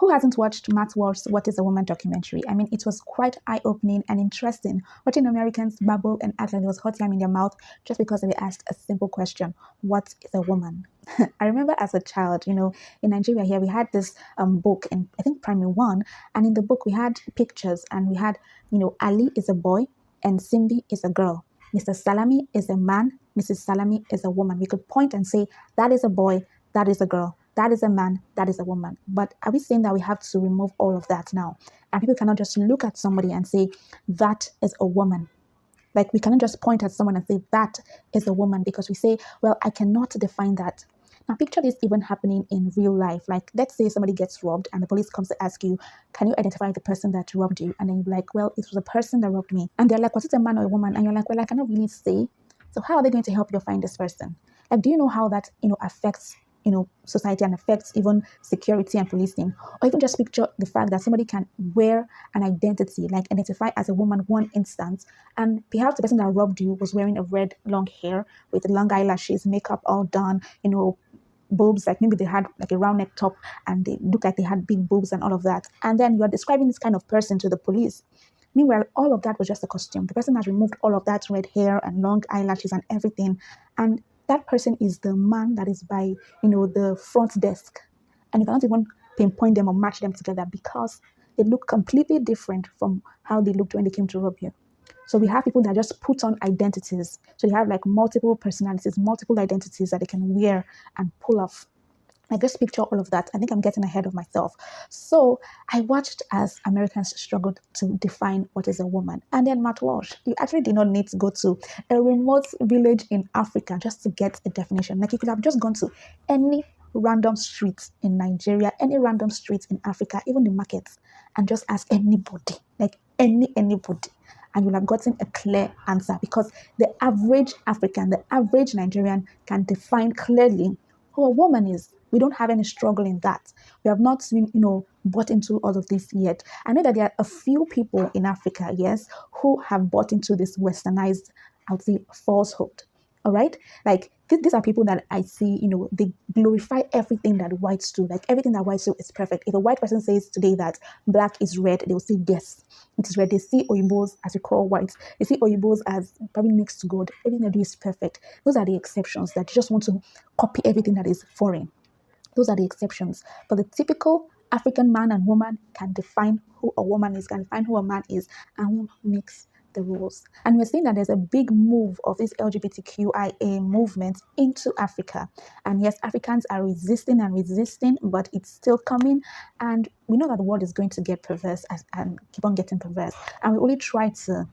Who hasn't watched Matt Walsh's What is a Woman documentary? I mean, it was quite eye-opening and interesting watching Americans babble and act like there was hot yam in their mouth just because they were asked a simple question: what is a woman? I remember as a child, in Nigeria here, we had this book in, I think, primary one. And in the book, we had pictures and we had, Ali is a boy and Simbi is a girl. Mr. Salami is a man, Mrs. Salami is a woman. We could point and say, that is a boy, that is a girl, that is a man, that is a woman. But are we saying that we have to remove all of that now? And people cannot just look at somebody and say, that is a woman. Like, we cannot just point at someone and say, that is a woman, because we say, well, I cannot define that. Now, picture this even happening in real life. Like, let's say somebody gets robbed and the police comes to ask you, can you identify the person that robbed you? And then you're like, well, it was a person that robbed me. And they're like, was it a man or a woman? And you're like, well, I cannot really say. So how are they going to help you find this person? Like, do you know how that, affects society and affects even security and policing? Or even just picture the fact that somebody can wear an identity, like identify as a woman one instance, and perhaps the person that robbed you was wearing a red long hair with long eyelashes, makeup all done, boobs, like maybe they had like a round neck top and they look like they had big boobs and all of that. And then you're describing this kind of person to the police. Meanwhile, all of that was just a costume. The person has removed all of that red hair and long eyelashes and everything. And that person is the man that is by, the front desk. And you cannot even pinpoint them or match them together because they look completely different from how they looked when they came to rob you. So we have people that just put on identities. So they have like multiple personalities, multiple identities that they can wear and pull off. I just picture all of that. I think I'm getting ahead of myself. So I watched as Americans struggled to define what is a woman. And then Matt Walsh, you actually did not need to go to a remote village in Africa just to get a definition. Like, you could have just gone to any random street in Nigeria, any random street in Africa, even the markets, and just ask anybody, like anybody. And you'll have gotten a clear answer, because the average African, the average Nigerian can define clearly who a woman is. We don't have any struggle in that. We have not been, bought into all of this yet. I know that there are a few people in Africa, yes, who have bought into this westernized, I would say, falsehood. All right? Like, these are people that I see, they glorify everything that whites do. Like, everything that whites do is perfect. If a white person says today that black is red, they will say, yes, it is red. They see Oyinbos, as we call whites. They see Oyinbos as probably next to God. Everything they do is perfect. Those are the exceptions that just want to copy everything that is foreign. Those are the exceptions. But the typical African man and woman can define who a woman is, can define who a man is, and will mix the rules. And we're seeing that there's a big move of this LGBTQIA movement into Africa. And yes, Africans are resisting and resisting, but it's still coming. And we know that the world is going to get perverse and keep on getting perverse. And we only try to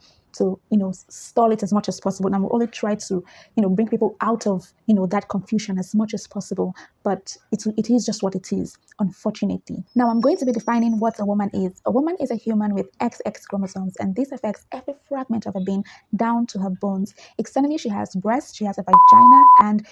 stall it as much as possible. And we only try to, bring people out of, that confusion as much as possible. But it is just what it is, unfortunately. Now, I'm going to be defining what a woman is. A woman is a human with XX chromosomes, and this affects every fragment of her being down to her bones. Externally, she has breasts, she has a vagina, and,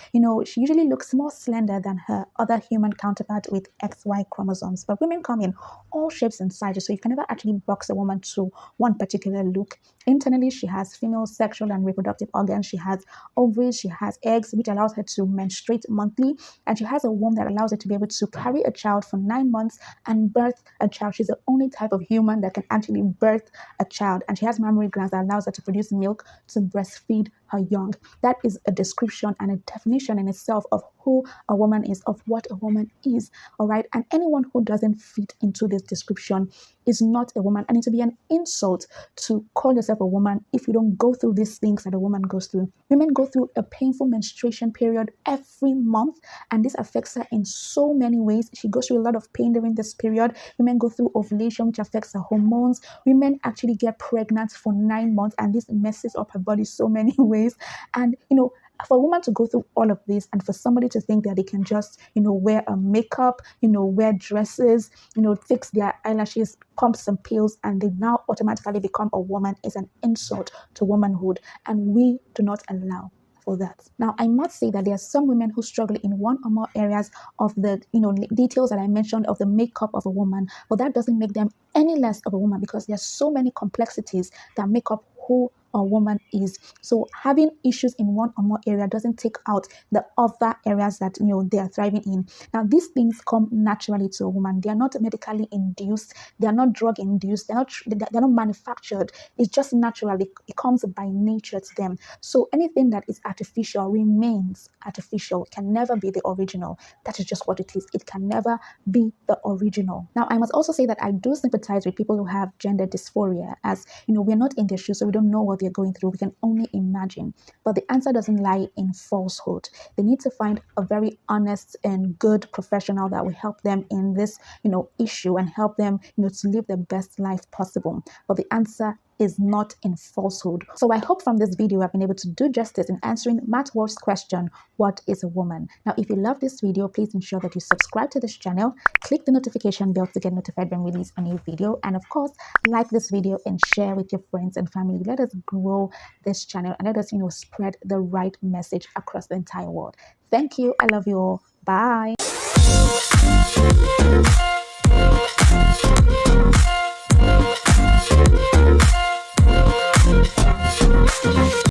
she usually looks more slender than her other human counterpart with XY chromosomes. But women come in all shapes and sizes, so you can never actually box a woman to one particular look. Internally, she has female sexual and reproductive organs. She has ovaries, she has eggs, which allows her to menstruate monthly, and she has a womb that allows her to be able to carry a child for 9 months and birth a child. She's the only type of human that can actually birth a child, and she has mammary glands that allows her to produce milk to breastfeed her young. That is a description and a definition in itself of who a woman is, of what a woman is, all right? And anyone who doesn't fit into this description is not a woman. And it will be an insult to call yourself a woman if you don't go through these things that a woman goes through. Women go through a painful menstruation period every month, and this affects her in so many ways. She goes through a lot of pain during this period. Women go through ovulation, which affects her hormones. Women actually get pregnant for 9 months, and this messes up her body so many ways. And, for a woman to go through all of this, and for somebody to think that they can just, wear a makeup, wear dresses, fix their eyelashes, pump some pills, and they now automatically become a woman, is an insult to womanhood. And we do not allow for that. Now, I must say that there are some women who struggle in one or more areas of the, details that I mentioned of the makeup of a woman, but that doesn't make them any less of a woman, because there are so many complexities that make up who a woman is. So having issues in one or more area doesn't take out the other areas that they are thriving in. Now these things come naturally to a woman. They are not medically induced, they are not drug induced, they're not manufactured. It's just natural. It comes by nature to them. So anything that is artificial remains artificial, can never be the original. That is just what it is. It can never be the original. Now I must also say that I do sympathize with people who have gender dysphoria, as we're not in their shoes, so we don't know what they're going through. We can only imagine. But the answer doesn't lie in falsehood. They need to find a very honest and good professional that will help them in this issue, and help them to live the best life possible. But the answer is not in falsehood. So I hope from this video I've been able to do justice in answering Matt Walsh's question, what is a woman? Now if you love this video, please ensure that you subscribe to this channel, click the notification bell to get notified when we release a new video, and of course like this video and share with your friends and family. Let us grow this channel, and let us spread the right message across the entire world. Thank you. I love you all. Bye.